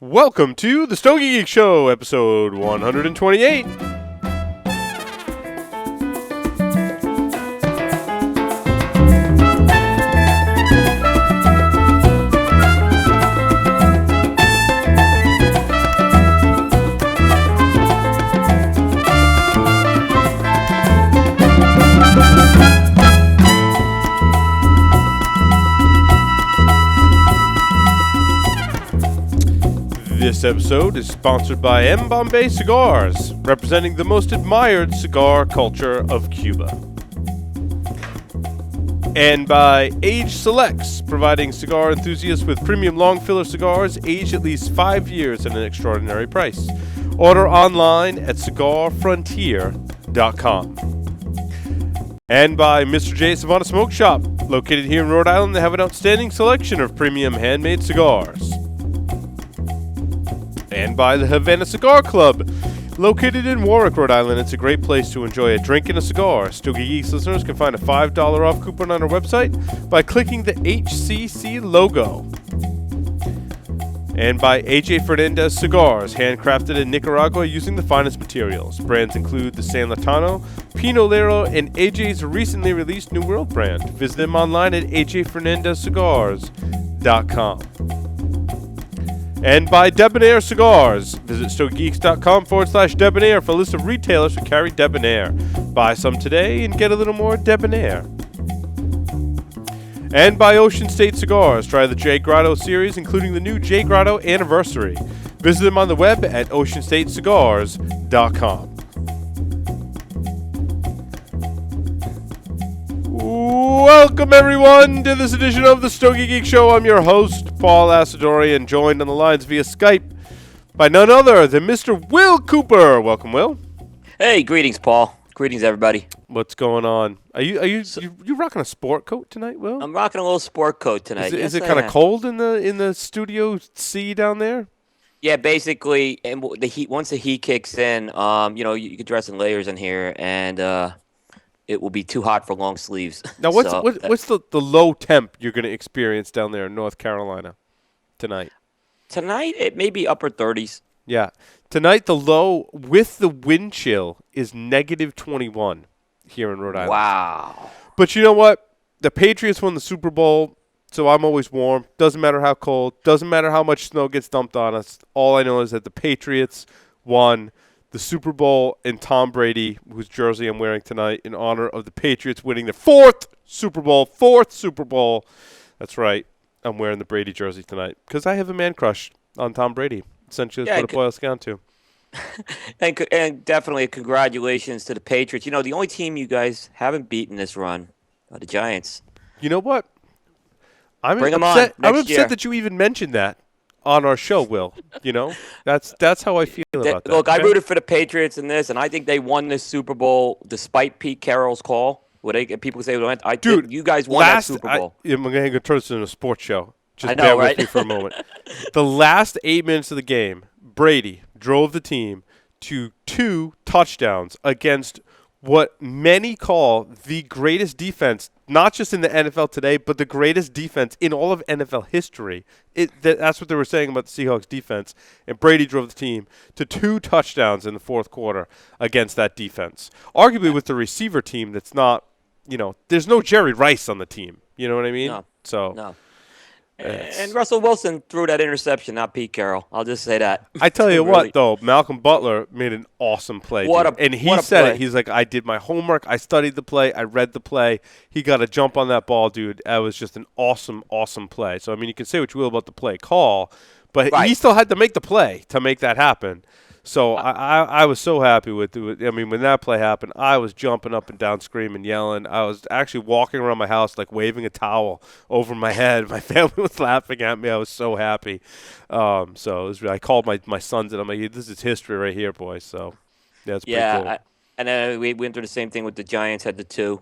Welcome to the Stogie Geek Show, episode 128. This episode is sponsored by M. Bombay Cigars, representing the most admired cigar culture of Cuba. And by Age Selects, providing cigar enthusiasts with premium long filler cigars aged at least 5 years at an extraordinary price. Order online at cigarfrontier.com. And by Mr. J. Savannah Smoke Shop, located here in Rhode Island. They have an outstanding selection of premium handmade cigars. And by the Havana Cigar Club, located in Warwick, Rhode Island. It's a great place to enjoy a drink and a cigar. Stogie Geeks listeners can find a $5 off coupon on our website by clicking the HCC logo. And by AJ Fernandez Cigars, handcrafted in Nicaragua using the finest materials. Brands include the San Latano, Pinot Lero, and AJ's recently released New World brand. Visit them online at ajfernandezcigars.com. And by Debonair Cigars. Visit stogeeks.com/debonair for a list of retailers who carry Debonair. Buy some today and get a little more Debonair. And by Ocean State Cigars. Try the J Grotto series, including the new J Grotto Anniversary. Visit them on the web at oceanstatecigars.com. Welcome, everyone, to this edition of the Stogie Geek Show. I'm your host, Paul Asadorian, joined on the lines via Skype by none other than Mr. Will Cooper. Welcome, Will. Hey, greetings, Paul. Greetings, everybody. What's going on? Are you rocking a sport coat tonight, Will? I'm rocking a little sport coat tonight. Is it kind of cold in the Studio C down there? Yeah, basically, and the heat. Once the heat kicks in, you can dress in layers in here, and it will be too hot for long sleeves. Now, what's the low temp you're going to experience down there in North Carolina tonight? Tonight, it may be upper 30s. Yeah. Tonight, the low with the wind chill is negative 21 here in Rhode Island. Wow. But you know what? The Patriots won the Super Bowl, so I'm always warm. Doesn't matter how cold. Doesn't matter how much snow gets dumped on us. All I know is that the Patriots won the Super Bowl, and Tom Brady, whose jersey I'm wearing tonight, in honor of the Patriots winning their fourth Super Bowl. That's right. I'm wearing the Brady jersey tonight because I have a man crush on Tom Brady. Essentially, that's what it boils down to. and definitely congratulations to the Patriots. You know, the only team you guys haven't beaten this run are the Giants. You know what? Bring them on. I'm upset that you even mentioned that on our show, Will. You know, that's how I feel about that. Look, okay? I rooted for the Patriots in this, and I think they won this Super Bowl despite Pete Carroll's call. People say, "Dude, you guys won that Super Bowl." I'm going to turn this into a sports show. Just bear with me for a moment. The last 8 minutes of the game, Brady drove the team to 2 touchdowns against what many call the greatest defense, not just in the NFL today, but the greatest defense in all of NFL history. That's what they were saying about the Seahawks defense. And Brady drove the team to 2 touchdowns in the fourth quarter against that defense. Arguably with the receiver team that's not, there's no Jerry Rice on the team. You know what I mean? No. And Russell Wilson threw that interception, not Pete Carroll. I'll just say that. I tell you what, though, Malcolm Butler made an awesome play. And he said it. He's like, I did my homework. I studied the play. I read the play. He got a jump on that ball, dude. That was just an awesome, awesome play. So, I mean, you can say what you will about the play call, but he still had to make the play to make that happen. So I was so happy with it. I mean, when that play happened, I was jumping up and down, screaming, yelling. I was actually walking around my house, like waving a towel over my head. My family was laughing at me. I was so happy. I called my sons, and I'm like, this is history right here, boys. So, yeah, it's pretty cool. And then we went through the same thing with the Giants, had the 2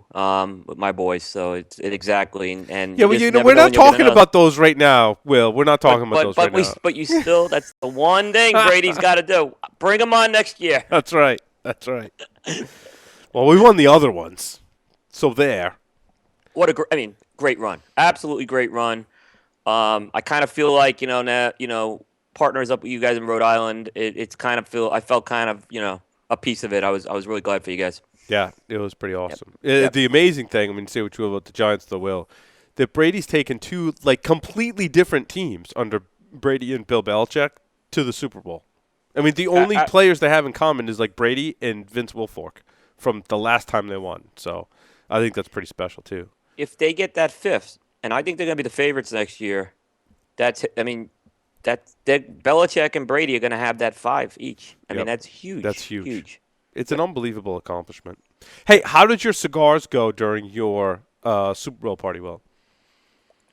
with my boys. So it's exactly. And yeah, well, we're not talking about those right now, Will. We're not talking about those right now. But you still, that's the one thing Brady's got to do. Bring them on next year. That's right. Well, we won the other ones, so there. Great run. Absolutely great run. I kind of feel like now partners up with you guys in Rhode Island. I felt kind of a piece of it. I was really glad for you guys. Yeah, it was pretty awesome. Yep. The amazing thing, I mean, say what you will about the Giants, though, Will, that Brady's taken two completely different teams under Brady and Bill Belichick to the Super Bowl. I mean, the only players they have in common is Brady and Vince Wilfork from the last time they won. So I think that's pretty special too. If they get that fifth, and I think they're going to be the favorites next year, that Belichick and Brady are going to have that 5 each. I mean, that's huge. That's huge. It's an unbelievable accomplishment. Hey, how did your cigars go during your Super Bowl party, Will?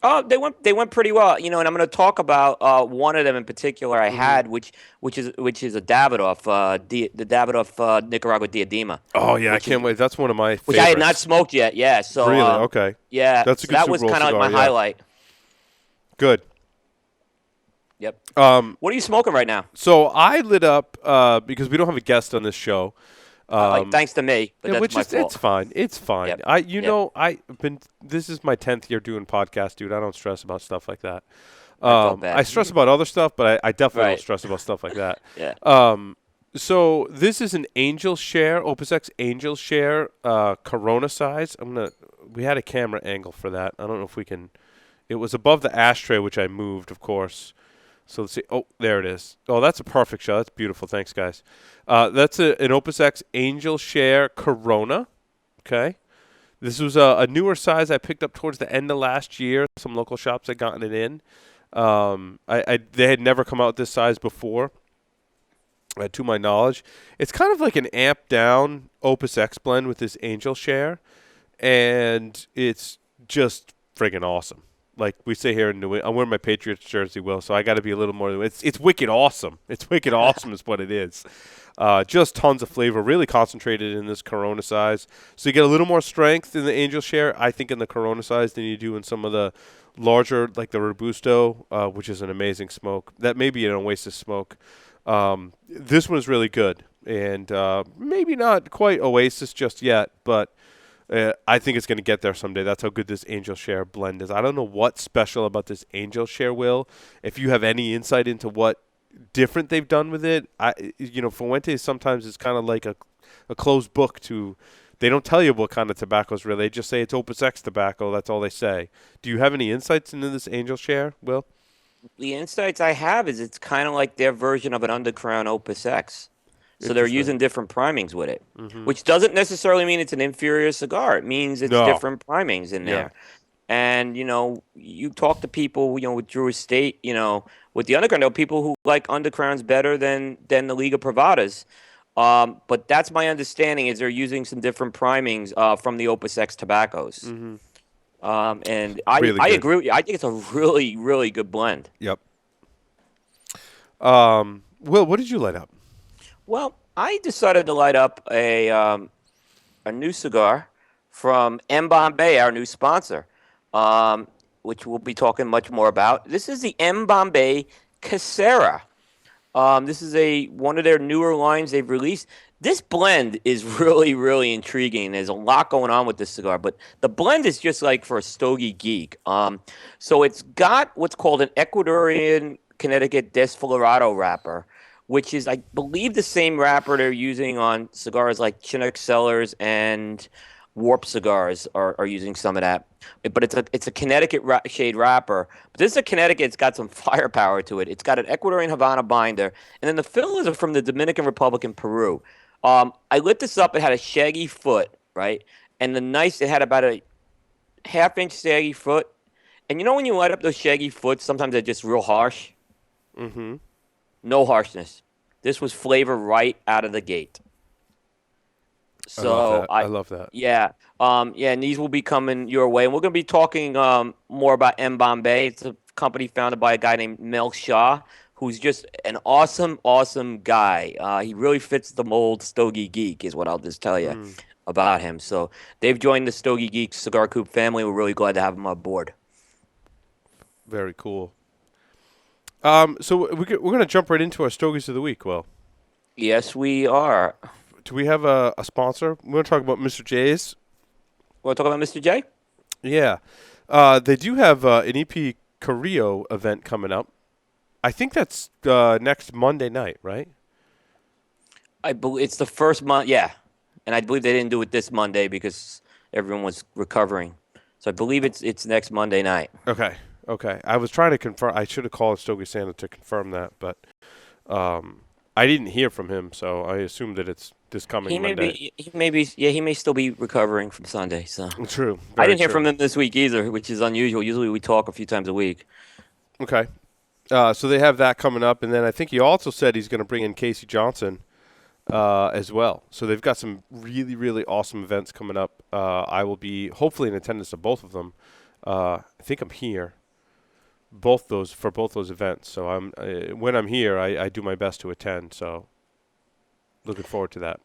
Oh, they went pretty well, and I'm going to talk about one of them in particular I had, which is a Davidoff, the Davidoff Nicaragua Diadema. Oh yeah, I can't wait. That's one of my favorites. Which I had not smoked yet. Yeah, so really okay. Yeah, that's a good that Super was Bowl kind of cigar, like my highlight. Good. Yep. What are you smoking right now? So I lit up because we don't have a guest on this show. Thanks to me, but that's my fault. It's fine. It's fine. Yep. I've been. This is my 10th year doing podcasts, dude. I don't stress about stuff like that. I stress about other stuff, but I definitely don't stress about stuff like that. Yeah. So this is an Angel Share, Opus X Angel Share, Corona size. We had a camera angle for that. I don't know if we can. It was above the ashtray, which I moved, of course. So let's see. Oh, there it is. Oh, that's a perfect shot. That's beautiful. Thanks, guys. That's an Opus X Angel Share Corona. Okay. This was a newer size I picked up towards the end of last year. Some local shops had gotten it in. They had never come out with this size before, to my knowledge. It's kind of like an amped down Opus X blend with this Angel Share, and it's just friggin' awesome. Like we say here in New England, I'm wearing my Patriots jersey, Will, so I got to be a little more. It's wicked awesome. It's wicked awesome is what it is. Just tons of flavor, really concentrated in this Corona size. So you get a little more strength in the Angel Share, I think, in the Corona size than you do in some of the larger, like the Robusto, which is an amazing smoke. That may be an Oasis smoke. This one is really good, and maybe not quite Oasis just yet, but I think it's going to get there someday. That's how good this Angel Share blend is. I don't know what's special about this Angel Share, Will. If you have any insight into what different they've done with it, Fuentes sometimes is kind of like a closed book to. They don't tell you what kind of tobacco is real. They just say it's Opus X tobacco. That's all they say. Do you have any insights into this Angel Share, Will? The insights I have is it's kind of like their version of an Undercrown Opus X. So they're using different primings with it, which doesn't necessarily mean it's an inferior cigar. It means it's different primings in there. And, you talk to people, with Drew Estate, with the Underground, there are people who like Undercrowns better than the Liga Privadas. But that's my understanding is they're using some different primings from the Opus X tobaccos. And I agree with you. I think it's a really, really good blend. Yep. Will, what did you light up? Well, I decided to light up a new cigar from M. Bombay, our new sponsor, which we'll be talking much more about. This is the M. Bombay Casera. This is one of their newer lines they've released. This blend is really, really intriguing. There's a lot going on with this cigar, but the blend is just like for a stogie geek. So it's got what's called an Ecuadorian Connecticut Desflorado wrapper, which is, I believe, the same wrapper they're using on cigars like Chinook Cellars and Warp cigars are using some of that. But it's a Connecticut shade wrapper. But this is a Connecticut. It's got some firepower to it. It's got an Ecuadorian Havana binder. And then the fillers are from the Dominican Republic and Peru. I lit this up. It had a shaggy foot, right? And it had about a half-inch shaggy foot. And when you light up those shaggy foots, sometimes they're just real harsh. Mm-hmm. No harshness. This was flavor right out of the gate. So I love that. Yeah. And these will be coming your way. And we're going to be talking more about M. Bombay. It's a company founded by a guy named Mel Shah, who's just an awesome, awesome guy. He really fits the mold Stogie Geek is what I'll just tell you about him. So they've joined the Stogie Geek Cigar Coop family. We're really glad to have them on board. Very cool. So we're going to jump right into our Stogies of the week, Will. Yes, we are. Do we have a sponsor? We're going to talk about Mr. J's. Want to talk about Mr. J? Yeah. They do have an EP Carrillo event coming up. I think that's next Monday night, right? I believe it's the first month. Yeah, and I believe they didn't do it this Monday because everyone was recovering. So I believe it's next Monday night. Okay. Okay. I was trying to confirm. I should have called Stogie Santa to confirm that, but I didn't hear from him, so I assume that it's this coming Monday. He may still be recovering from Sunday. So True. I Very didn't hear true. from him this week either, which is unusual. Usually we talk a few times a week. Okay. So they have that coming up, and then I think he also said he's going to bring in Casey Johnson as well. So they've got some really, really awesome events coming up. I will be hopefully in attendance of both of them. I think I'm here. Both those events. So I'm when I'm here, I do my best to attend. So looking forward to that.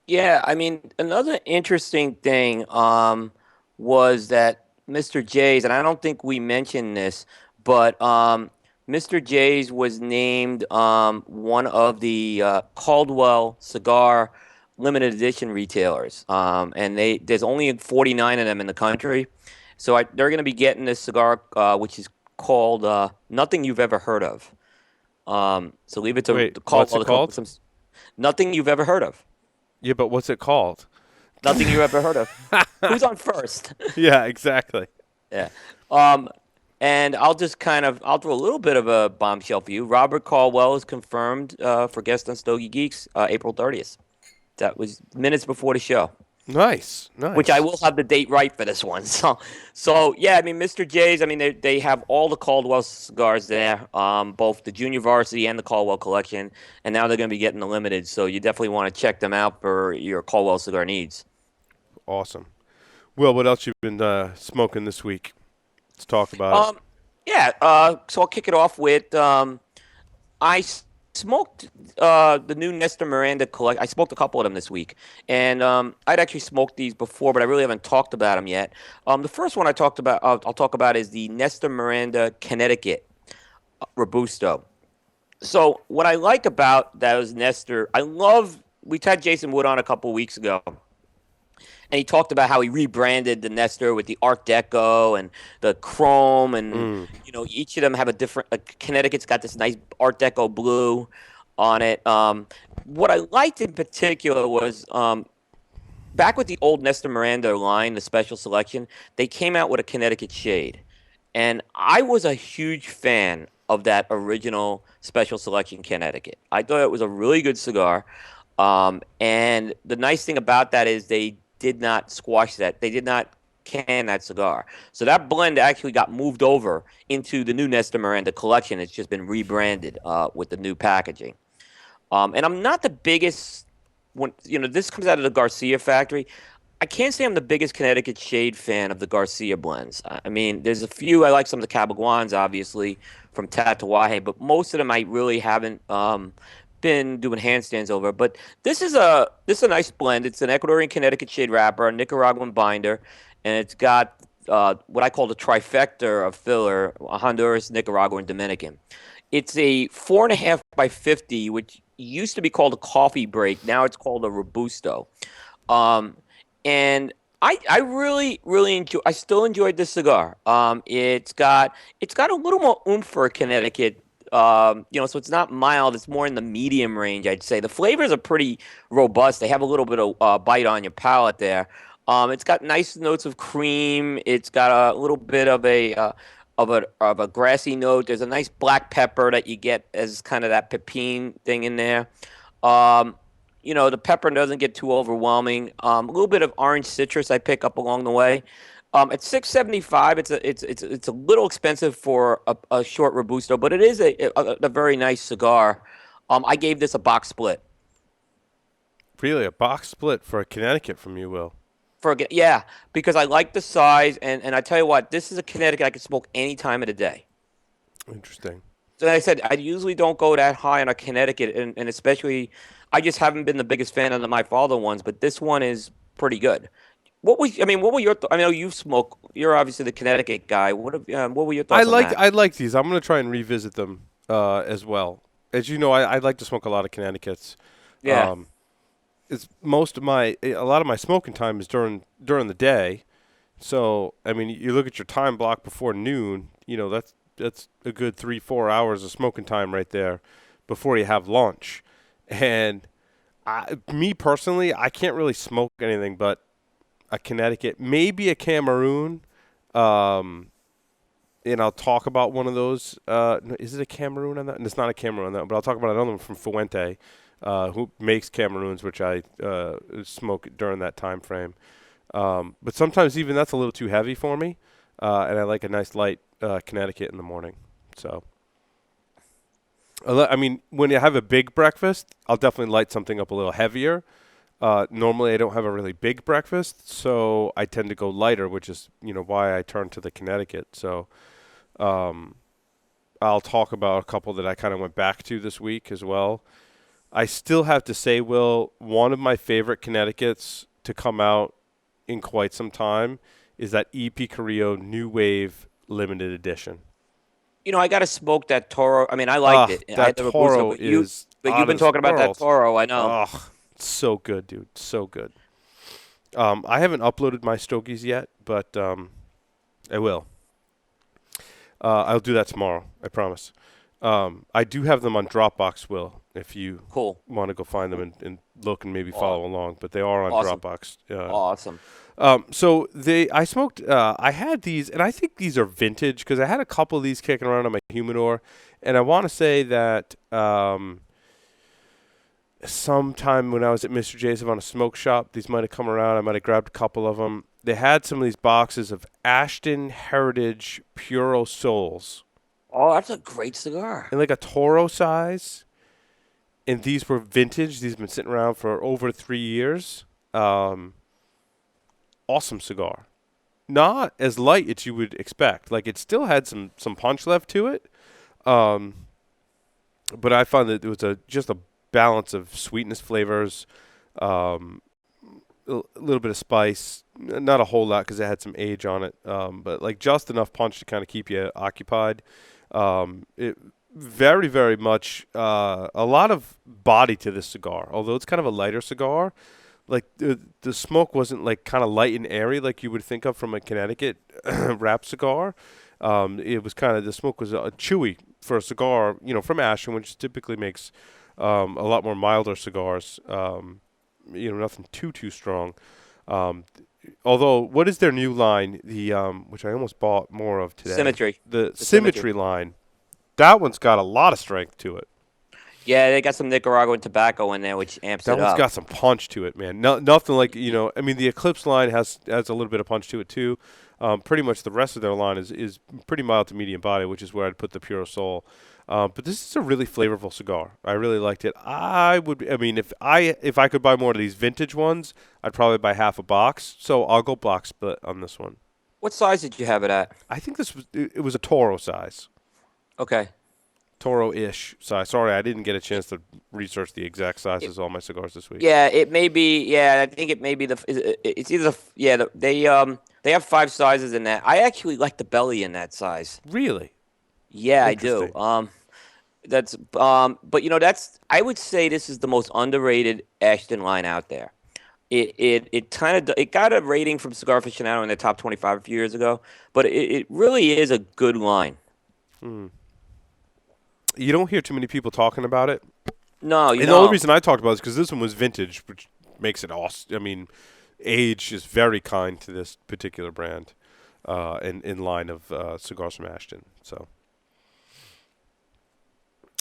Yeah, I mean, another interesting thing was that Mr. J's, and I don't think we mentioned this, but Mr. J's was named one of the Caldwell cigar limited edition retailers, and there's only 49 of them in the country, so they're going to be getting this cigar, which is called Nothing You've Ever Heard of. So leave it to Wait, what's Caldwell it to come up with called? some Nothing You've Ever Heard of. Yeah, but what's it called? Nothing you ever heard of. Who's on first? Yeah, exactly. Yeah. Um, and I'll throw a little bit of a bombshell for you. Robert Caldwell is confirmed for guest on Stogie Geeks April 30th. That was minutes before the show. Nice, Which I nice. will have the date right for this one. So yeah, I mean, Mr. J's. I mean, they have all the Caldwell cigars there, both the Junior Varsity and the Caldwell collection, and now they're going to be getting the limited. So you definitely want to check them out for your Caldwell cigar needs. Awesome. Well, what else you've been smoking this week? Let's talk about it. Um, yeah. So I'll kick it off with I smoked the new Nestor Miranda collect. I smoked a couple of them this week, and I'd actually smoked these before, but I really haven't talked about them yet. The first one I'll talk about is the Nestor Miranda Connecticut Robusto. So what I like about those Nestor, we had Jason Wood on a couple weeks ago, and he talked about how he rebranded the Nestor with the Art Deco and the chrome, and each of them have a different. Connecticut's got this nice Art Deco blue on it. What I liked in particular was back with the old Nestor Miranda line, the special selection. They came out with a Connecticut shade, and I was a huge fan of that original special selection Connecticut. I thought it was a really good cigar. And the nice thing about that is they did not squash that. They did not can that cigar. So that blend actually got moved over into the new Nestor Miranda collection. It's just been rebranded with the new packaging. And I'm not the biggest this comes out of the Garcia factory. I can't say I'm the biggest Connecticut shade fan of the Garcia blends. I mean, there's a few I like, some of the Cabaguans, obviously, from Tatawahe, but most of them I really haven't been doing handstands over. But this is a nice blend. It's an Ecuadorian Connecticut shade wrapper, a Nicaraguan binder, and it's got what I call the trifecta of filler: Honduras, Nicaragua, and Dominican. It's a 4.5 by 50, which used to be called a coffee break. Now it's called a Robusto. And I really enjoy. I still enjoyed this cigar. It's got a little more oomph for a Connecticut. So it's not mild. It's more in the medium range, I'd say. The flavors are pretty robust. They have a little bit of bite on your palate there. It's got nice notes of cream. It's got a little bit of a grassy note. There's a nice black pepper that you get as kind of that pepin thing in there. Um, the pepper doesn't get too overwhelming. A little bit of orange citrus I pick up along the way. At 675, it's a little expensive for a short robusto, but it is a very nice cigar. I gave this a box split. Really, a box split for a Connecticut from you, Will? Yeah, because I like the size, and I tell you what, this is a Connecticut I could smoke any time of the day. Interesting. So like I said, I usually don't go that high on a Connecticut, and especially, I just haven't been the biggest fan of the My Father ones, but this one is pretty good. What were your? I know you smoke. You're obviously the Connecticut guy. What were your thoughts on that? I like these. I'm going to try and revisit them as well. As you know, I like to smoke a lot of Connecticut's. Yeah. It's a lot of my smoking time is during the day. So I mean, you look at your time block before noon. that's a good 3-4 hours of smoking time right there before you have lunch. And me personally, I can't really smoke anything but a Connecticut, maybe a Cameroon. Um, and I'll talk about one of those. Is it a Cameroon on that? And it's not a Cameroon on that, but I'll talk about another one from Fuente, who makes Cameroons, which I smoke during that time frame. But sometimes even that's a little too heavy for me, and I like a nice light Connecticut in the morning. So, I mean, when you have a big breakfast, I'll definitely light something up a little heavier. Normally, I don't have a really big breakfast, so I tend to go lighter, which is why I turn to the Connecticut. So, um, I'll talk about a couple that I kind of went back to this week as well. I still have to say, Will, one of my favorite Connecticut's to come out in quite some time is that EP Carrillo New Wave Limited Edition. I got to smoke that Toro. I mean, I liked it. I That had the Robusto, Toro is you've out been of this talking about that world. Toro. I know. So good, dude. So good. I haven't uploaded my Stogies yet, but I will. I'll do that tomorrow. I promise. I do have them on Dropbox, Will, if you Cool. want to go find them and look and maybe follow along. But they are on Awesome. Dropbox. Awesome. So I smoked. I had these, and I think these are vintage because I had a couple of these kicking around on my humidor, and I want to say that sometime when I was at Mr. J's on a smoke shop, these might have come around. I might have grabbed a couple of them. They had some of these boxes of Ashton Heritage Puro Souls. Oh, that's a great cigar. In like a Toro size. And these were vintage. These have been sitting around for over 3 years. Awesome cigar. Not as light as you would expect. Like, it still had some punch left to it. But I found that it was just a balance of sweetness flavors, a little bit of spice, not a whole lot because it had some age on it, but like just enough punch to kind of keep you occupied. It very, very much a lot of body to this cigar, although it's kind of a lighter cigar. Like the smoke wasn't like kind of light and airy like you would think of from a Connecticut wrap cigar. It was kind of the smoke was chewy for a cigar, from Ashton, which typically makes a lot more milder cigars. Nothing too strong. Although, what is their new line? The which I almost bought more of today. Symmetry. The Symmetry line. That one's got a lot of strength to it. Yeah, they got some Nicaraguan tobacco in there, which amps it up. That one's got some punch to it, man. Nothing like I mean, the Eclipse line has a little bit of punch to it too. Pretty much the rest of their line is pretty mild to medium body, which is where I'd put the Puro Soul. But this is a really flavorful cigar. I really liked it. I mean, if I could buy more of these vintage ones, I'd probably buy half a box. So I'll go box split on this one. What size did you have it at? I think it was a Toro size. Okay. Toro-ish size. Sorry, I didn't get a chance to research the exact sizes of all my cigars this week. Yeah, it may be. Yeah, I think it may be it's either they have 5 sizes in that. I actually like the belly in that size. Really? Yeah, I do. That's I would say this is the most underrated Ashton line out there. It got a rating from Cigar Aficionado in the top 25 a few years ago, but it really is a good line. You don't hear too many people talking about it. No, and the only reason I talked about it is because this one was vintage, which makes it awesome. I mean, age is very kind to this particular brand, in line of cigars from Ashton. So,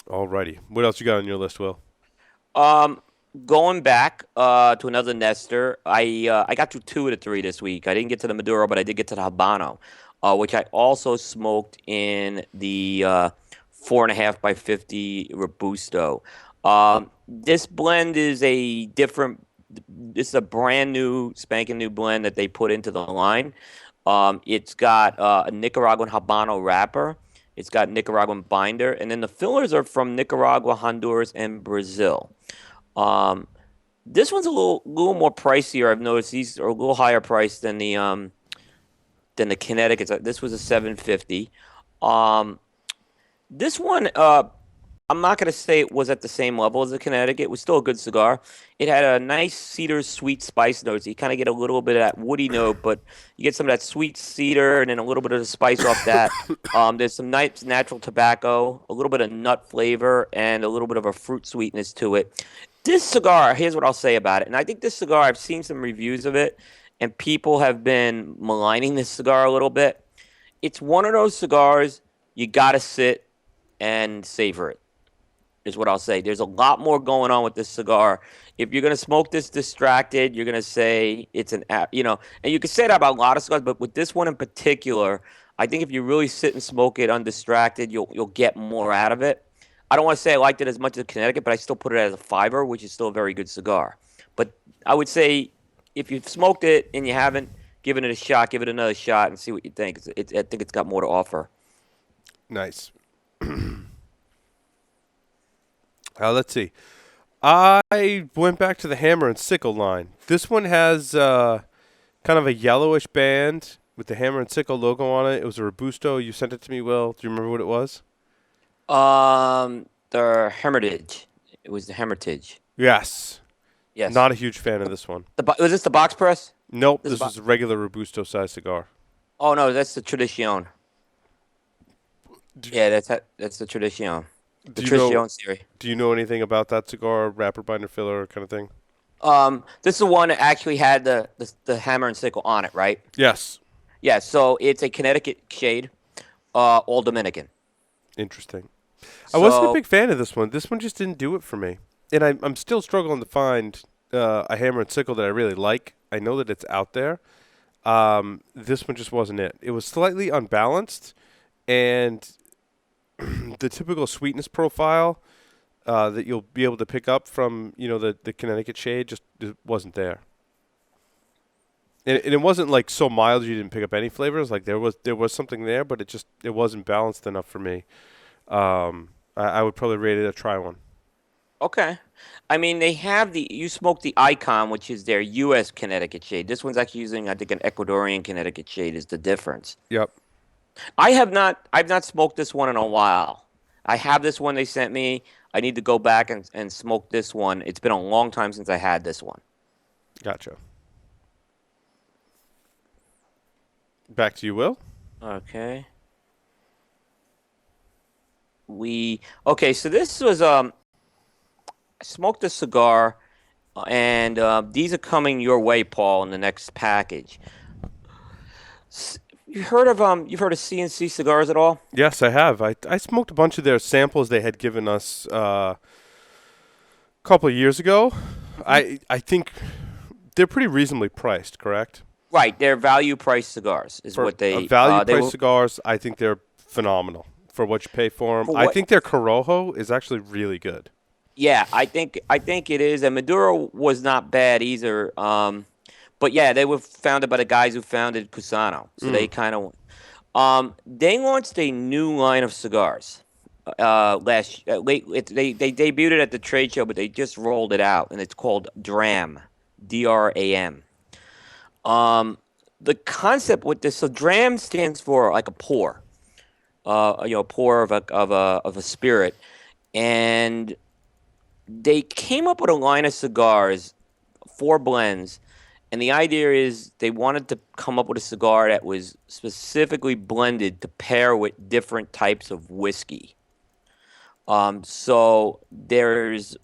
alrighty, what else you got on your list, Will? Going back to another Nestor, I got to 2 of the 3 this week. I didn't get to the Maduro, but I did get to the Habano, which I also smoked in the 4.5 by 50 Robusto. This blend is this is a brand new, spanking new blend that they put into the line. It's got a Nicaraguan Habano wrapper. It's got Nicaraguan binder, and then the fillers are from Nicaragua, Honduras, and Brazil. This one's a little more pricier. I've noticed these are a little higher priced than the Connecticut. This was a $750. This one, I'm not going to say it was at the same level as the Connecticut. It was still a good cigar. It had a nice cedar sweet spice note. So you kind of get a little bit of that woody note, but you get some of that sweet cedar and then a little bit of the spice off that. There's some nice natural tobacco, a little bit of nut flavor, and a little bit of a fruit sweetness to it. This cigar, here's what I'll say about it. And I think this cigar, I've seen some reviews of it, and people have been maligning this cigar a little bit. It's one of those cigars you got to sit and savor it is what I'll say. There's a lot more going on with this cigar. If you're gonna smoke this distracted, you're gonna say it's an app, and you can say that about a lot of cigars, but with this one in particular, I think if you really sit and smoke it undistracted, you'll get more out of it. I don't want to say I liked it as much as Connecticut, but I still put it as a fiver, which is still a very good cigar. But I would say if you've smoked it and you haven't given it a shot, give it another shot and see what you think. I think it's got more to offer. Nice. Let's see. I went back to the Hammer and Sickle line. This one has kind of a yellowish band with the Hammer and Sickle logo on it. It was a Robusto. You sent it to me, Will. Do you remember what it was? The Hermitage. It was the Hermitage. Yes. Yes. Not a huge fan of this one. Was this the box press? Nope. This was a regular Robusto size cigar. Oh no, that's the Tradicion. Yeah, that's the Tradicion. The Tradicion series. Do you know anything about that cigar, wrapper, binder, filler, kind of thing? This is the one that actually had the Hammer and Sickle on it, right? Yes. Yeah. So it's a Connecticut shade, all Dominican. Interesting. I wasn't a big fan of this one. This one just didn't do it for me, and I'm still struggling to find a Hammer and Sickle that I really like. I know that it's out there. This one just wasn't it. It was slightly unbalanced, and the typical sweetness profile that you'll be able to pick up from the Connecticut shade just wasn't there. And it wasn't like so mild you didn't pick up any flavors. Like there was something there, but it wasn't balanced enough for me. I would probably rate it a try one. Okay. I mean, they have you smoke the Icon, which is their U.S. Connecticut shade. This one's actually using, I think, an Ecuadorian Connecticut shade is the difference. Yep. I've not smoked this one in a while. I have this one they sent me. I need to go back and smoke this one. It's been a long time since I had this one. Gotcha. Back to you, Will. Okay. So this was I smoked a cigar, and these are coming your way, Paul, in the next package. You've heard of C&C Cigars at all? Yes, I have. I smoked a bunch of their samples they had given us a couple of years ago. I think they're pretty reasonably priced, correct? Right, they're value price cigars is what they value price cigars. I think they're phenomenal for what you pay for them. I think their Corojo is actually really good. Yeah, I think it is. And Maduro was not bad either. But yeah, they were founded by the guys who founded Cusano. So they kind of they launched a new line of cigars late. They debuted it at the trade show, but they just rolled it out, and it's called DRAM, DRAM. The concept with this, so DRAM stands for like a pour, pour of a spirit, and they came up with a line of cigars, 4 blends, and the idea is they wanted to come up with a cigar that was specifically blended to pair with different types of whiskey. So there's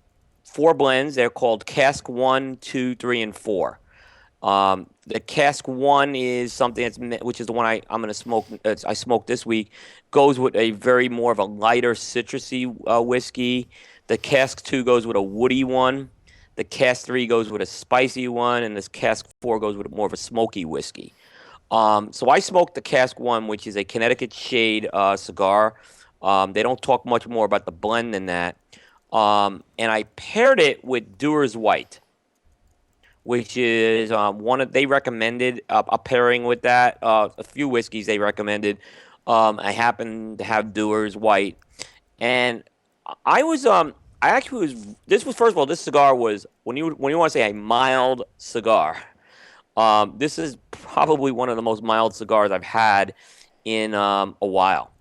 4 blends. They're called Cask 1, 2, 3, and 4. The Cask 1 is something which is the one I'm going to smoke. I smoked this week. Goes with a very more of a lighter citrusy whiskey. The Cask 2 goes with a woody one. The Cask 3 goes with a spicy one, and this Cask 4 goes with more of a smoky whiskey. So I smoked the Cask 1, which is a Connecticut shade cigar. They don't talk much more about the blend than that. And I paired it with Dewar's White, which is they recommended a pairing with that. A few whiskeys they recommended. I happened to have Dewar's White, and this was first of all, this cigar was when you want to say a mild cigar. This is probably one of the most mild cigars I've had in a while.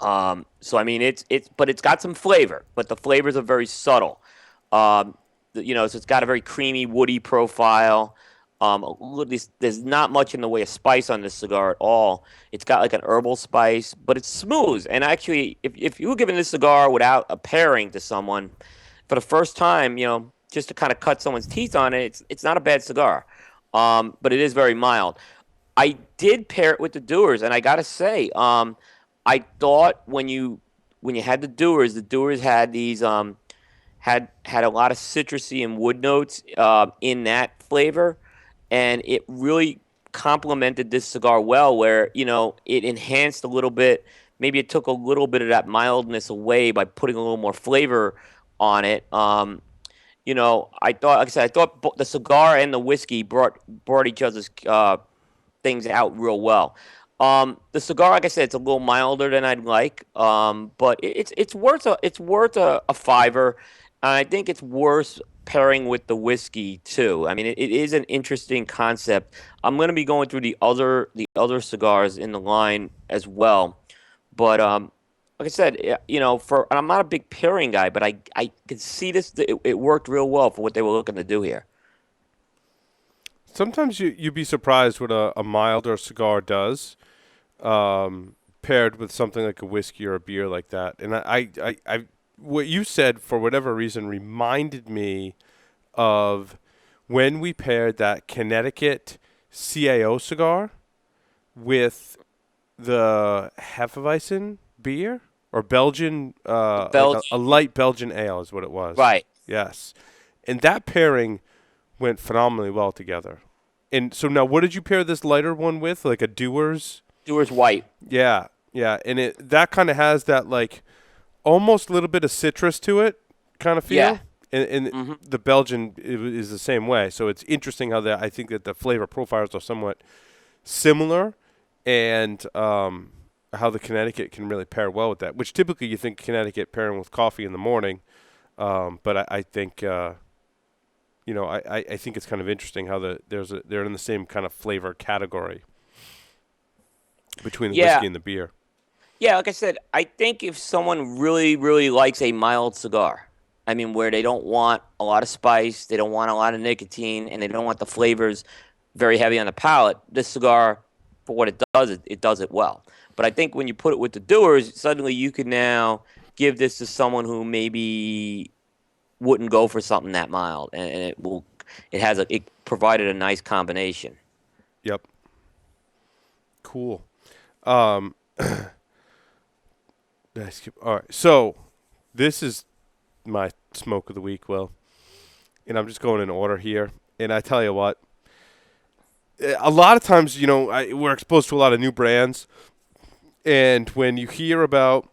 So I mean, but it's got some flavor, but the flavors are very subtle. Um, so it's got a very creamy, woody profile. There's not much in the way of spice on this cigar at all. It's got like an herbal spice, but it's smooth. And actually, if you were giving this cigar without a pairing to someone for the first time, just to kind of cut someone's teeth on it, it's not a bad cigar. But it is very mild. I did pair it with the Doers, and I gotta say, I thought when you had the Doers had these had a lot of citrusy and wood notes in that flavor, and it really complemented this cigar well. Where it enhanced a little bit. Maybe it took a little bit of that mildness away by putting a little more flavor on it. I thought, like I said, I thought the cigar and the whiskey brought each other's things out real well. The cigar, like I said, it's a little milder than I'd like, but it's worth a fiver, and I think it's worth pairing with the whiskey too. I mean, it is an interesting concept. I'm going to be going through the other cigars in the line as well, but like I said, and I'm not a big pairing guy, but I could see this. It worked real well for what they were looking to do here. Sometimes you'd be surprised what a milder cigar does, paired with something like a whiskey or a beer like that. And what you said, for whatever reason, reminded me of when we paired that Connecticut CAO cigar with the Hefeweizen beer, or Belgian, like Belgian, a light Belgian ale is what it was. right? Yes. And that pairing went phenomenally well together. And so now, what did you pair this lighter one with? Like a Dewar's? Dewar's White. Yeah, yeah. And that kind of has that, like, almost a little bit of citrus to it kind of feel. Yeah. And the Belgian is the same way. So it's interesting how I think that the flavor profiles are somewhat similar, and how the Connecticut can really pair well with that, which typically you think Connecticut pairing with coffee in the morning. But I think, I think it's kind of interesting how they're in the same kind of flavor category between the whiskey and the beer. Yeah, like I said, I think if someone really, really likes a mild cigar, I mean, where they don't want a lot of spice, they don't want a lot of nicotine, and they don't want the flavors very heavy on the palate, this cigar, for what it does, it does it well. But I think when you put it with the Doers, suddenly you can now give this to someone who maybe wouldn't go for something that mild, and it provided a nice combination. Yep. Cool. All right. So this is my smoke of the week, Will, and I'm just going in order here. And I tell you what, a lot of times, we're exposed to a lot of new brands, and when you hear about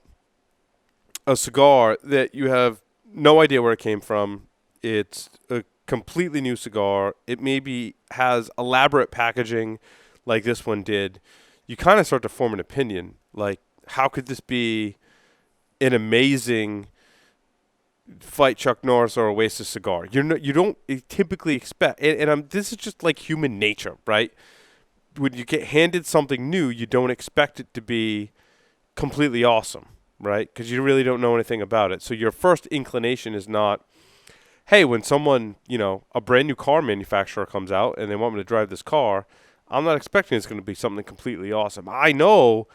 a cigar that you have no idea where it came from, it's a completely new cigar, it maybe has elaborate packaging like this one did, you kind of start to form an opinion. Like, how could this be an amazing Fight Chuck Norris or Oasis cigar? You don't typically expect, and this is just like human nature, right? When you get handed something new, you don't expect it to be completely awesome, right? Because you really don't know anything about it. So your first inclination is not, hey, when someone, a brand new car manufacturer comes out and they want me to drive this car, I'm not expecting it's going to be something completely awesome. I know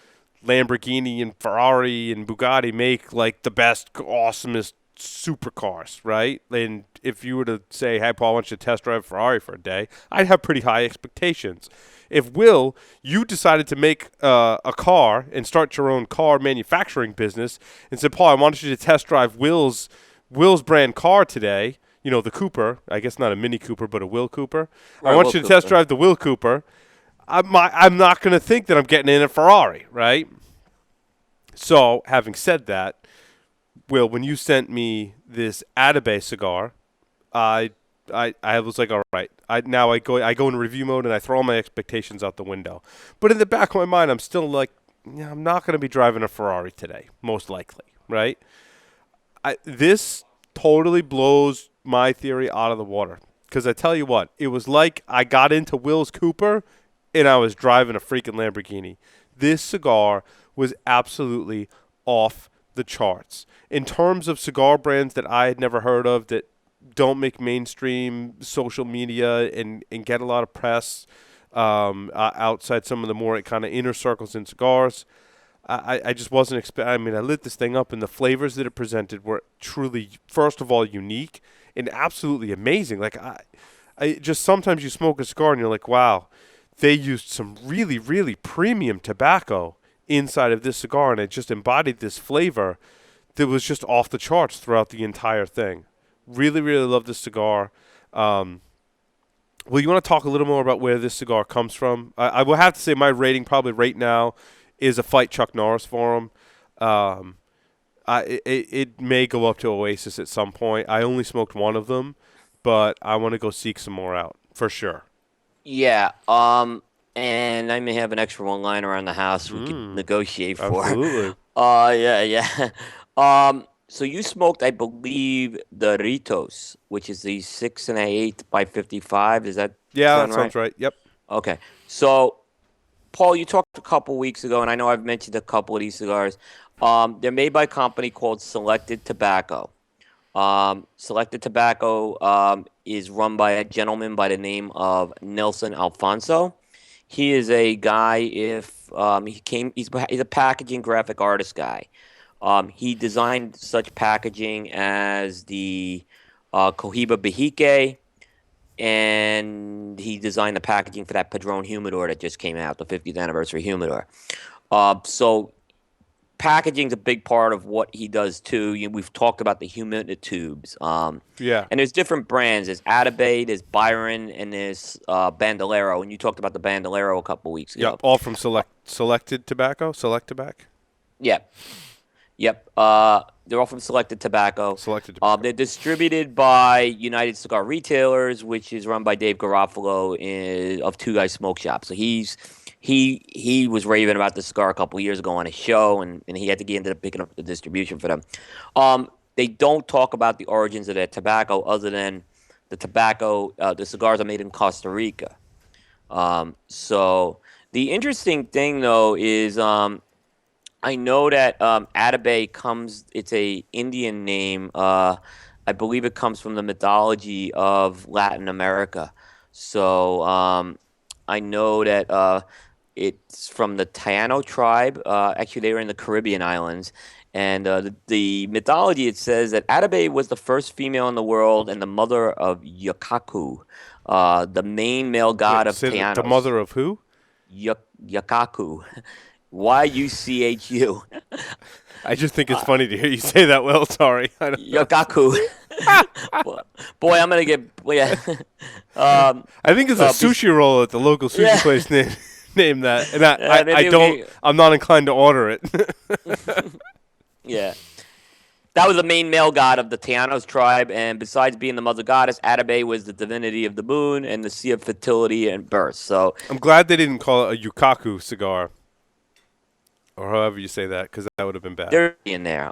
Lamborghini and Ferrari and Bugatti make like the best, awesomest supercars, right? And if you were to say, hey, Paul, I want you to test drive a Ferrari for a day, I'd have pretty high expectations. If, Will, you decided to make a car and start your own car manufacturing business and said, Paul, I want you to test drive Will's brand car today, the Cooper, I guess not a Mini Cooper, but a Will Cooper. Right, I want you to test drive the Will Cooper. I'm not going to think that I'm getting in a Ferrari, right? So, having said that, Will, when you sent me this Atabey cigar, I was like, all right. I go in review mode and I throw all my expectations out the window. But in the back of my mind, I'm still like, yeah, I'm not going to be driving a Ferrari today, most likely, right? This totally blows my theory out of the water. Because I tell you what, it was like I got into Will's Cooper and I was driving a freaking Lamborghini. This cigar was absolutely off the charts. In terms of cigar brands that I had never heard of that don't make mainstream social media and get a lot of press outside some of the more kind of inner circles in cigars, I just wasn't expecting. I mean, I lit this thing up, and the flavors that it presented were truly, first of all, unique and absolutely amazing. Like, I just sometimes you smoke a cigar and you're like, wow, they used some really, really premium tobacco inside of this cigar, and it just embodied this flavor that was just off the charts throughout the entire thing. Really, really love this cigar. Well, you want to talk a little more about where this cigar comes from? I will have to say my rating probably right now is a fight Chuck Norris for him. It may go up to Oasis at some point. I only smoked one of them, but I want to go seek some more out for sure. Yeah. And I may have an extra one lying around the house we could negotiate for. Absolutely. Yeah. So you smoked, I believe, the Ritos, which is the 6 1/8 by 55. Does that sound right? Sounds right. Yep. Okay. So, Paul, you talked a couple weeks ago, and I know I've mentioned a couple of these cigars. They're made by a company called Selected Tobacco. Selected Tobacco is run by a gentleman by the name of Nelson Alfonso. He is a guy. He's a packaging graphic artist guy. He designed such packaging as the Cohiba Bahique, and he designed the packaging for that Padron humidor that just came out, the 50th anniversary humidor. So packaging's a big part of what he does too. We've talked about the Huminitubes. Yeah. And there's different brands. There's Atabey, there's Byron, and there's Bandolero. And you talked about the Bandolero a couple weeks ago. Yep. All from Selected Tobacco. Select Tobacco. Yep. They're all from Selected Tobacco. Selected Tobacco. They're distributed by United Cigar Retailers, which is run by Dave Garofalo of Two Guys Smoke Shop. So he was raving about the cigar a couple years ago on a show, and he ended up picking up the distribution for them. They don't talk about the origins of their tobacco other than the tobacco. The cigars are made in Costa Rica. So the interesting thing, though, is I know that Atabey it's a Indian name. I believe it comes from the mythology of Latin America. So I know that it's from the Taino tribe. Actually, they were in the Caribbean islands. And the mythology, it says that Atabey was the first female in the world and the mother of Yukaku, the main male god of Taínos. The mother of who? Yukaku. Yuchu. I just think it's funny to hear you say that. Well, sorry. Yukaku. Boy, I'm gonna get. Yeah. I think it's a sushi roll at the local sushi place named that, and I'm not inclined to order it. Yeah. That was the main male god of the Taínos tribe, and besides being the mother goddess, Atabey was the divinity of the moon and the sea of fertility and birth. So I'm glad they didn't call it a Yukaku cigar. Or however you say that, because that would have been bad. They're in there.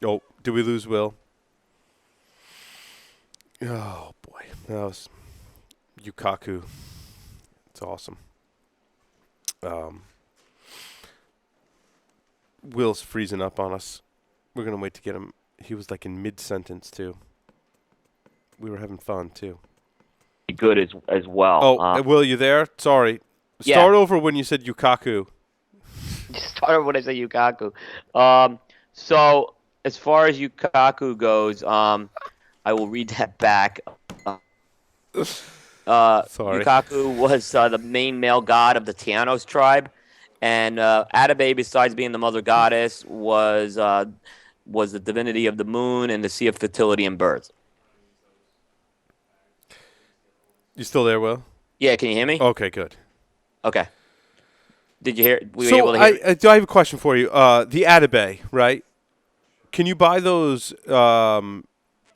Oh, did we lose Will? Oh, boy. That was Yukaku. It's awesome. Will's freezing up on us. We're going to wait to get him. He was like in mid-sentence, too. We were having fun, too. Good as well. Oh, Will, you there? Sorry. Start over when you said Yukaku. Start over when I say Yukaku. So as far as Yukaku goes, I will read that back. Sorry. Yukaku was the main male god of the Taínos tribe, and Atabey, besides being the mother goddess, was the divinity of the moon and the sea of fertility and birth. You still there, Will? Yeah, can you hear me? Okay, good. Okay. Did you hear? Were you so able to hear? I have a question for you. The Atabey, right? Can you buy those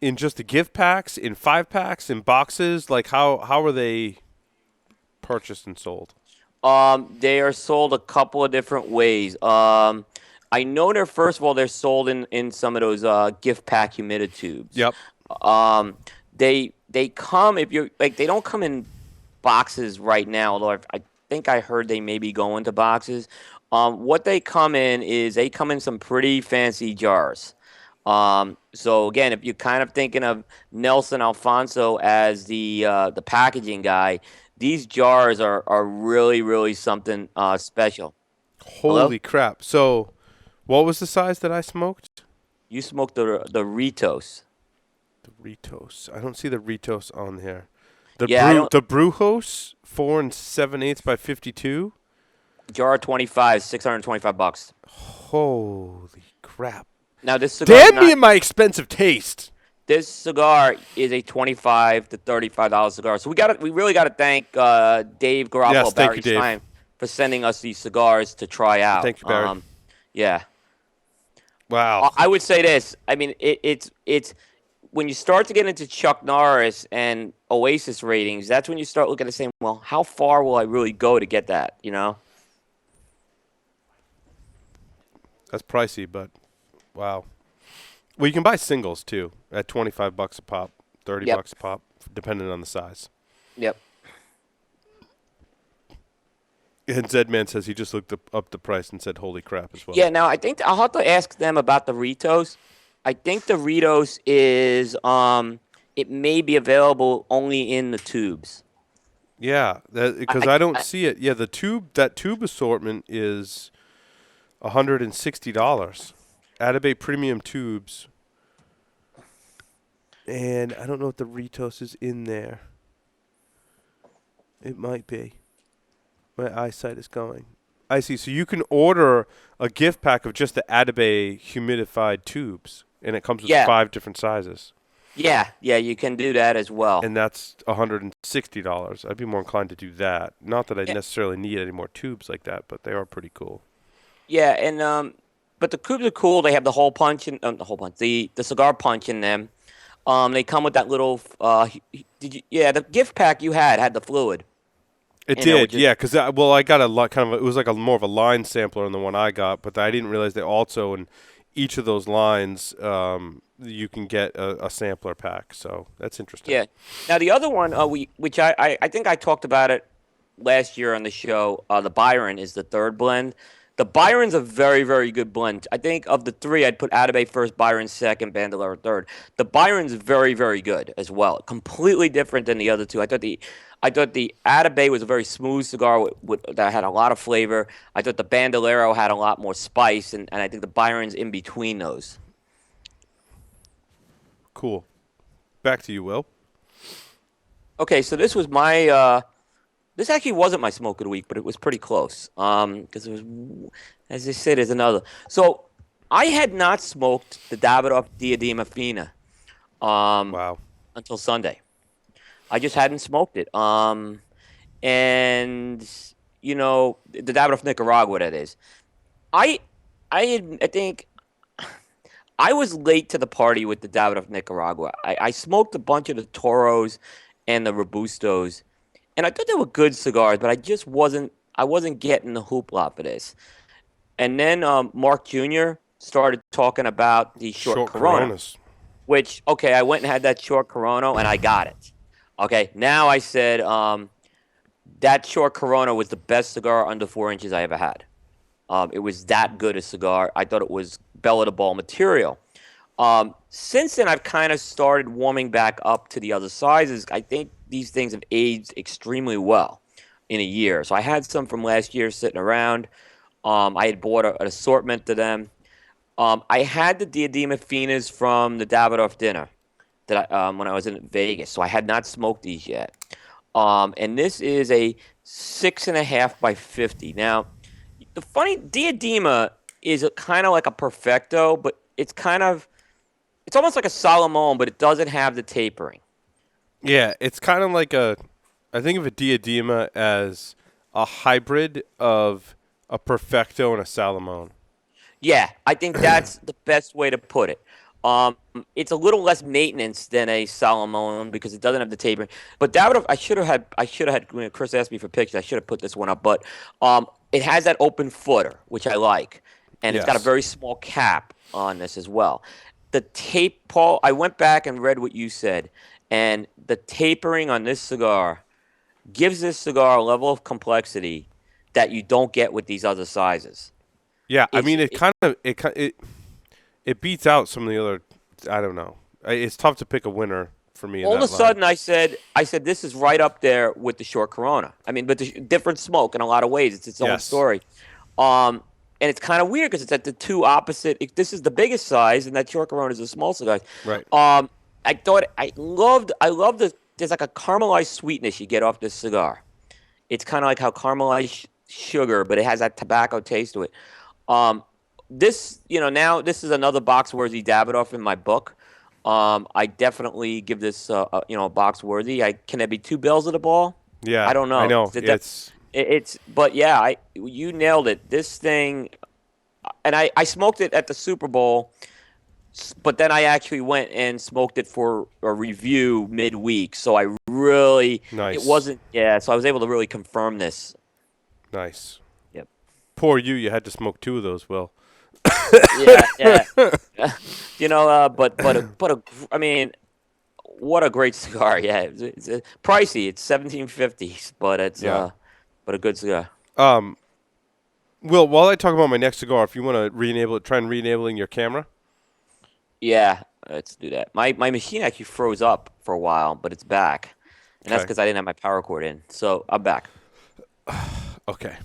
in just the gift packs, in 5-packs, in boxes? Like how are they purchased and sold? They are sold a couple of different ways. I know they're sold in some of those gift pack Huminitubes. Yep. They come, if you're like, they don't come in boxes right now, although think I heard they may be going to boxes. What they come in is they come in some pretty fancy jars. So again, if you're kind of thinking of Nelson Alfonso as the packaging guy, these jars are really really something special. Hello? Holy crap! So, what was the size that I smoked? You smoked the Ritos. The Ritos. I don't see the Ritos on here. Yeah, I don't. The Brujos 4 7/8 by 52. Jar 25, $625. Holy crap! Now this cigar Damn me and my expensive taste. This cigar is a $25 to $35 cigar. So we really got to thank Dave Garofalo, Yes, thank you, Dave, Stein, for sending us these cigars to try out. Thank you, Barry. Yeah. Wow. I would say this. I mean, it's when you start to get into Chuck Norris and Oasis ratings, that's when you start looking at saying, well, how far will I really go to get that? You know. That's pricey, but wow. Well, you can buy singles too at $25 a pop, $30 a pop, depending on the size. Yep. And Zedman says he just looked up the price and said, "Holy crap!" as well. Yeah. Now I think I'll have to ask them about the Ritos. I think the Ritos is it may be available only in the tubes. Yeah, because I don't see it. Yeah, that tube assortment is $160. Atabay premium tubes. And I don't know if the Ritos is in there. It might be. My eyesight is going. I see. So you can order a gift pack of just the Atabay humidified tubes, and it comes with 5 different sizes. Yeah, you can do that as well. And that's $160. I'd be more inclined to do that. Not that I necessarily need any more tubes like that, but they are pretty cool. Yeah, and but the tubes are cool. They have the hole punch in the cigar punch in them. They come with that little. The gift pack you had the fluid. It did, yeah. Because I got a lot kind of. It was like more of a line sampler than the one I got, but I didn't realize they also in each of those lines you can get a sampler pack. So that's interesting. Yeah. Now the other one, which I think I talked about it last year on the show. The Byron is the third blend. The Byron's a very, very good blend. I think of the three, I'd put Atabay first, Byron second, Bandolero third. The Byron's very, very good as well. Completely different than the other two. I thought the Atabay was a very smooth cigar that had a lot of flavor. I thought the Bandolero had a lot more spice, and I think the Byron's in between those. Cool. Back to you, Will. Okay, so this was my this actually wasn't my smoke of the week, but it was pretty close. Because it was, as I said, there's another. So I had not smoked the Davidoff Diadema Fina until Sunday. I just hadn't smoked it. And, you know, the Davidoff Nicaragua, that is. I think I was late to the party with the Davidoff Nicaragua. I smoked a bunch of the Toros and the Robustos. And I thought they were good cigars, but I wasn't getting the hoopla for this. And then Mark Jr. started talking about the short Corona, Coronas. which, okay, I went and had that short Corona, and I got it. Okay, now I said that short Corona was the best cigar under 4 inches I ever had. It was that good a cigar. I thought it was Bella de Ball material. Since then, I've kind of started warming back up to the other sizes. I think these things have aged extremely well in a year. So I had some from last year sitting around. I had bought an assortment to them. I had the Diadema Finas from the Davidoff dinner that when I was in Vegas. So I had not smoked these yet. And this is a 6.5 by 50. Now, the funny Diadema is kind of like a Perfecto, but it's almost like a Salomon, but it doesn't have the tapering. Yeah, it's kind of like I think of a Diadema as a hybrid of a Perfecto and a Salomon. Yeah, I think that's the best way to put it. It's a little less maintenance than a Salomon because it doesn't have the tapering. But Davidoff, I should have had. When Chris asked me for pictures, I should have put this one up. But it has that open footer, which I like, and it's got a very small cap on this as well. The tape, Paul. I went back and read what you said. And the tapering on this cigar gives this cigar a level of complexity that you don't get with these other sizes. Yeah, I mean, it beats out some of the other. I don't know. It's tough to pick a winner for me in all of a that line. sudden I said this is right up there with the short Corona. I mean, but the different smoke in a lot of ways. It's its own story. And it's kind of weird because it's at the two opposite. This is the biggest size, and that short Corona is a small cigar. Right. I love the. There's like a caramelized sweetness you get off this cigar. It's kind of like how caramelized sugar, but it has that tobacco taste to it. This, now this is another box worthy Davidoff in my book. I definitely give this, box worthy. Can there be two bells at the ball? Yeah, I don't know. I know. But yeah, you nailed it. This thing, and I smoked it at the Super Bowl, but then I actually went and smoked it for a review midweek. So I really, nice. It wasn't, yeah. So I was able to really confirm this. Nice. Yep. Poor you. You had to smoke two of those, Will. Yeah. I mean, what a great cigar. Yeah, it's pricey. It's $17.50, but it's but a good cigar. Will, while I talk about my next cigar, if you want to try and re-enabling your camera. Yeah, let's do that. My machine actually froze up for a while, but it's back, and that's because I didn't have my power cord in. So I'm back. Okay.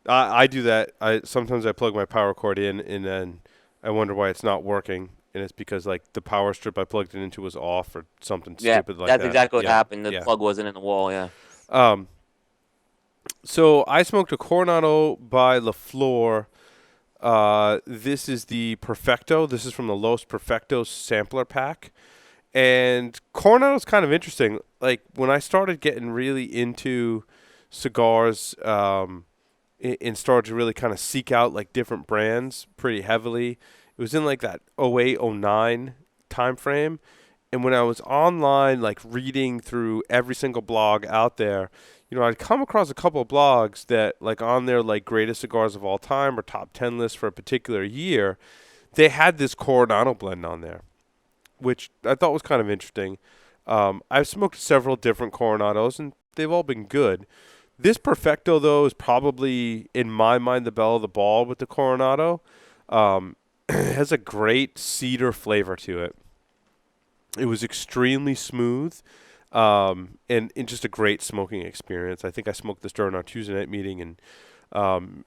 I do that. Sometimes I plug my power cord in, and then I wonder why it's not working, and it's because like the power strip I plugged it into was off or something stupid like that. That's exactly what happened. The plug wasn't in the wall. Yeah. So I smoked a Coronado by La Flor. This is the Perfecto. This is from the Los Perfectos sampler pack. And Coronado's kind of interesting. Like, when I started getting really into cigars and started to really kind of seek out, like, different brands pretty heavily, it was in, like, that 08, 09 time frame. And when I was online, like, reading through every single blog out there, I'd come across a couple of blogs that, like, on their, like, greatest cigars of all time or top 10 list for a particular year, they had this Coronado blend on there, which I thought was kind of interesting. I've smoked several different Coronados, and they've all been good. This Perfecto, though, is probably, in my mind, the belle of the ball with the Coronado. It has a great cedar flavor to it. It was extremely smooth. And just a great smoking experience. I think I smoked this during our Tuesday night meeting, and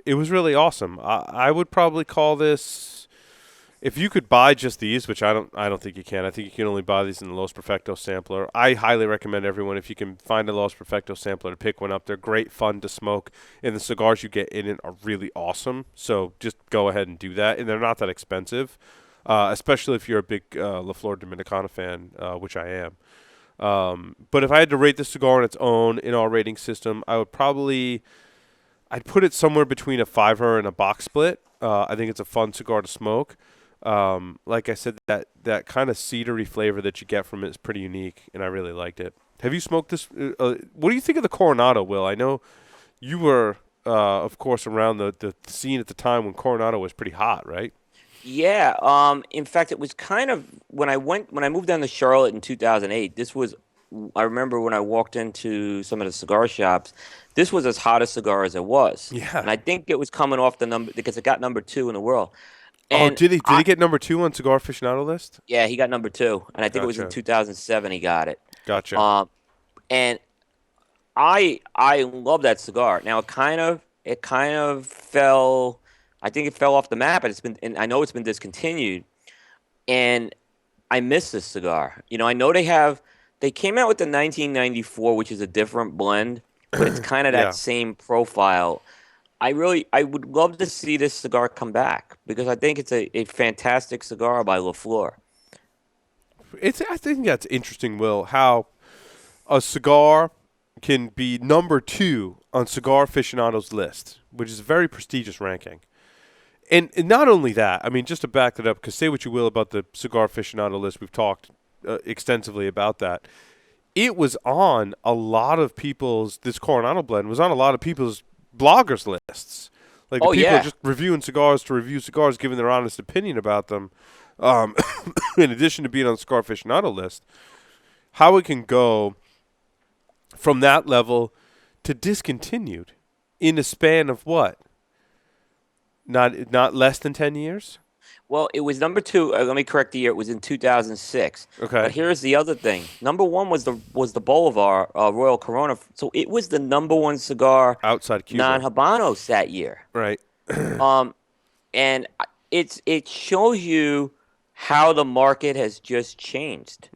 it was really awesome. I would probably call this, if you could buy just these, which I don't think you can. I think you can only buy these in the Los Perfectos sampler. I highly recommend everyone, if you can find a Los Perfectos sampler, to pick one up. They're great fun to smoke, and the cigars you get in it are really awesome. So just go ahead and do that, and they're not that expensive, especially if you're a big La Flor Dominicana fan, which I am. But if I had to rate this cigar on its own in our rating system, I'd put it somewhere between a fiver and a box split. I think it's a fun cigar to smoke. Like I said, that kind of cedary flavor that you get from it is pretty unique, and I really liked it. Have you smoked this? What do you think of the Coronado, Will? I know you were, of course, around the scene at the time when Coronado was pretty hot, right? Yeah. In fact, it was kind of when I moved down to Charlotte in 2008. I remember when I walked into some of the cigar shops, this was as hot a cigar as it was. Yeah. And I think it was coming off the number because it got number 2 in the world. And did he get number 2 on Cigar Aficionado list? Yeah, he got number 2, and I think it was in 2007 he got it. Gotcha. And I love that cigar. Now it kind of fell. I think it fell off the map, and I know it's been discontinued. And I miss this cigar. I know they came out with the 1994, which is a different blend, but it's kind of that same profile. I would love to see this cigar come back because I think it's a fantastic cigar by La Flor. I think that's interesting, Will, how a cigar can be number 2 on Cigar Aficionado's list, which is a very prestigious ranking. And not only that, I mean, just to back that up, because say what you will about the Cigar Aficionado list, we've talked extensively about that. It was on a lot of this Coronado blend was on a lot of people's bloggers lists. Like, people are just reviewing cigars to review cigars, giving their honest opinion about them. In addition to being on the Cigar Aficionado list, how it can go from that level to discontinued in a span of what? Not less than 10 years? Well, it was number 2. Let me correct the year. It was in 2006. Okay. But here's the other thing. Number 1 was the Bolivar Royal Corona. So it was the number 1 cigar outside Cuba, non-Habanos that year. Right. And it shows you how the market has just changed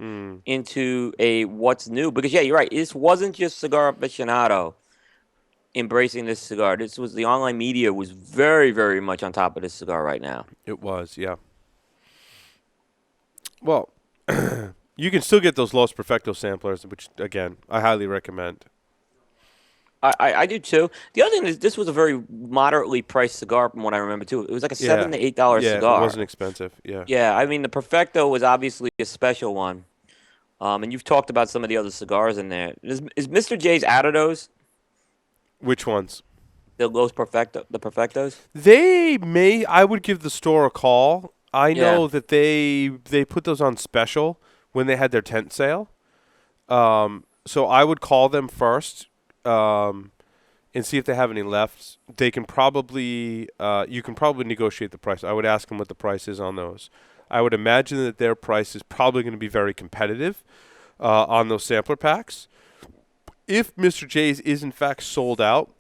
into a what's new. Because, yeah, you're right. This wasn't just cigar aficionado embracing this cigar. This was the online media was very, very much on top of this cigar right now. It was, yeah. Well, you can still get those Los Perfectos samplers, which, again, I highly recommend. I do too. The other thing is this was a very moderately priced cigar from what I remember too. It was like a $7 to $8 cigar. Yeah, it wasn't expensive. Yeah. Yeah, I mean the Perfecto was obviously a special one. And you've talked about some of the other cigars in there. Is Mr. J's out of those? Which ones? The Perfectos? They may. I would give the store a call. I know that they put those on special when they had their tent sale. So I would call them first. And see if they have any left. They can probably, you can probably negotiate the price. I would ask them what the price is on those. I would imagine that their price is probably going to be very competitive on those sampler packs. If Mr. J's is in fact sold out,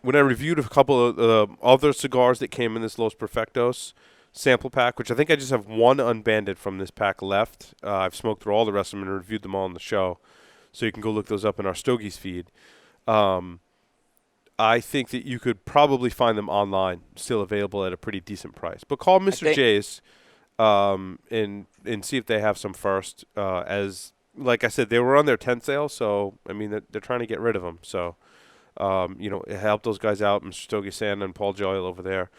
when I reviewed a couple of other cigars that came in this Los Perfectos sample pack, which I think I just have one unbanded from this pack left. I've smoked through all the rest of them and reviewed them all on the show. So you can go look those up in our Stogies feed. I think that you could probably find them online, still available at a pretty decent price. But call Mr. J's and see if they have some first. As like I said, they were on their tent sale, so I mean they're trying to get rid of them. So help those guys out, Mr. Stogie Sand and Paul Joyle over there.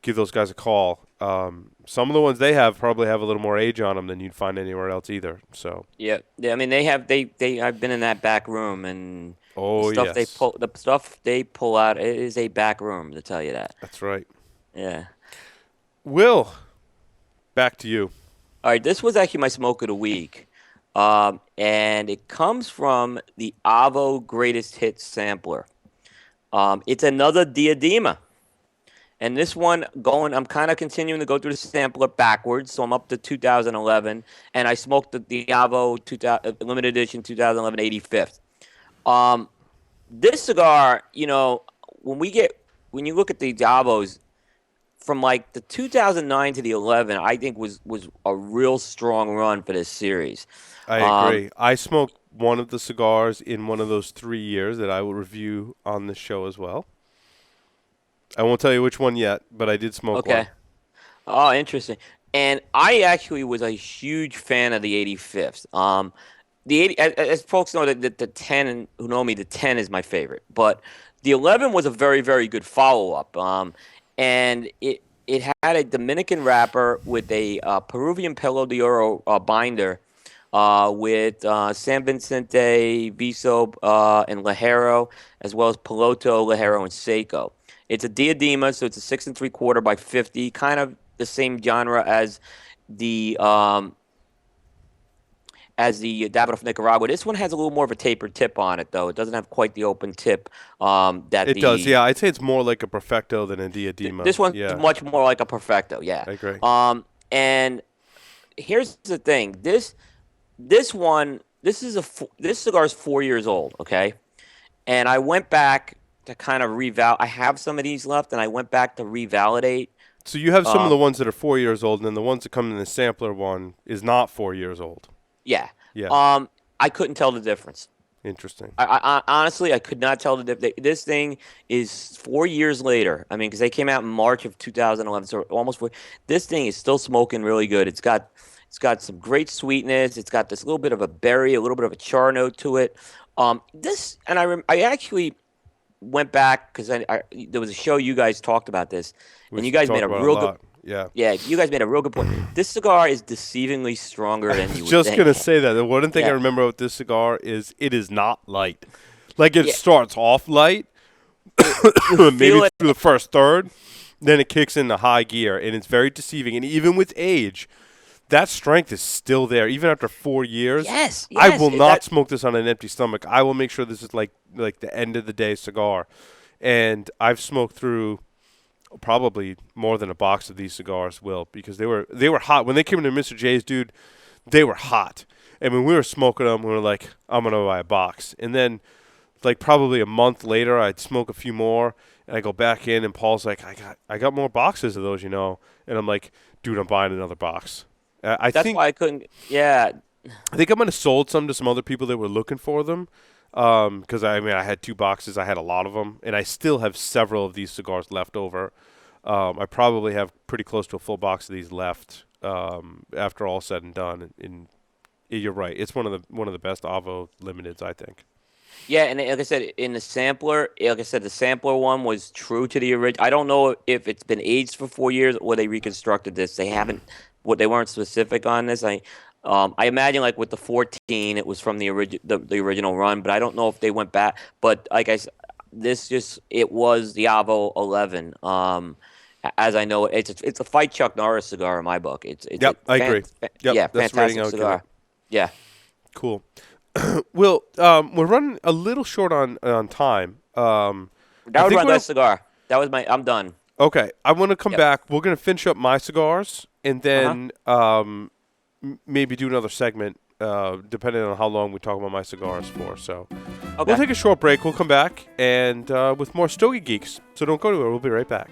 Give those guys a call. Some of the ones they have probably have a little more age on them than you'd find anywhere else either. So yeah. I mean I've been in that back room and the stuff they pull out is a back room, to tell you that. That's right. Yeah. Will, back to you. All right, this was actually my smoke of the week, and it comes from the Avo Greatest Hits sampler. It's another Diadema. And this one I'm kind of continuing to go through the sampler backwards, so I'm up to 2011, and I smoked the Avo limited edition 2011 85th. This cigar, when you look at the Avos from like the 2009 to the 11, I think was a real strong run for this series. I agree. I smoked one of the cigars in one of those 3 years that I will review on this show as well. I won't tell you which one yet, but I did smoke one. Oh, interesting. And I actually was a huge fan of the 85th. As folks know, that the 10, who know me, the 10 is my favorite. But the 11 was a very, very good follow-up. And it had a Dominican wrapper with a Peruvian Pelo de Oro binder with San Vicente, Viso, and Lajero, as well as Piloto, Lajero, and Seco. It's a Diadema, so it's a 6 3/4 by 50, kind of the same genre as the Davidoff Nicaragua. This one has a little more of a tapered tip on it, though. It doesn't have quite the open tip it does. Yeah, I'd say it's more like a Perfecto than a Diadema. This one's much more like a Perfecto. Yeah, I agree. And here's the thing: this cigar is 4 years old. Okay, and I went back to kind of I have some of these left, and I went back to revalidate. So you have some of the ones that are 4 years old, and then the ones that come in the sampler one is not 4 years old. Yeah. Yeah. I couldn't tell the difference. Interesting. I honestly, I could not tell the difference. This thing is 4 years later. I mean, because they came out in March of 2011, so almost 4. This thing is still smoking really good. It's got some great sweetness. It's got this little bit of a berry, a little bit of a char note to it. I actually went back because there was a show you guys talked about this, and you guys made a real good. Yeah. Yeah, you guys made a real good point. This cigar is deceivingly stronger than you would think. Just going to say that. The one thing I remember about this cigar is it is not light. Like it starts off light, maybe through the first third, then it kicks into high gear, and it's very deceiving. And even with age, that strength is still there, even after 4 years. Yes. I will not smoke this on an empty stomach. I will make sure this is like the end of the day cigar. And I've smoked through probably more than a box of these cigars, Will, because they were hot. When they came into Mr. J's, dude, they were hot. And when we were smoking them, we were like, I'm going to buy a box. And then, like, probably a month later, I'd smoke a few more, and I go back in, and Paul's like, I got more boxes of those, And I'm like, dude, I'm buying another box. That's why I couldn't. Yeah. I think I might have sold some to some other people that were looking for them. Because, I had 2 boxes. I had a lot of them. And I still have several of these cigars left over. I probably have pretty close to a full box of these left after all said and done. And you're right. It's one of the best Avo Limiteds, I think. Yeah, and like I said, in the sampler, the sampler one was true to the original. I don't know if it's been aged for 4 years or they reconstructed this. They haven't. They weren't specific on this. I imagine like with the 14, it was from the original run, but I don't know if they went back. But like I said, it was the Avo 11. As I know, it's a fight Chuck Norris cigar in my book. I agree. Yep, that's fantastic cigar. Yeah. Cool. Well, we're running a little short on time. That was my last cigar. I'm done. Okay. I want to come back. We're going to finish up my cigars and then maybe do another segment depending on how long we talk about my cigars for. So we'll take a short break. We'll come back and with more Stogie Geeks. So don't go anywhere. We'll be right back.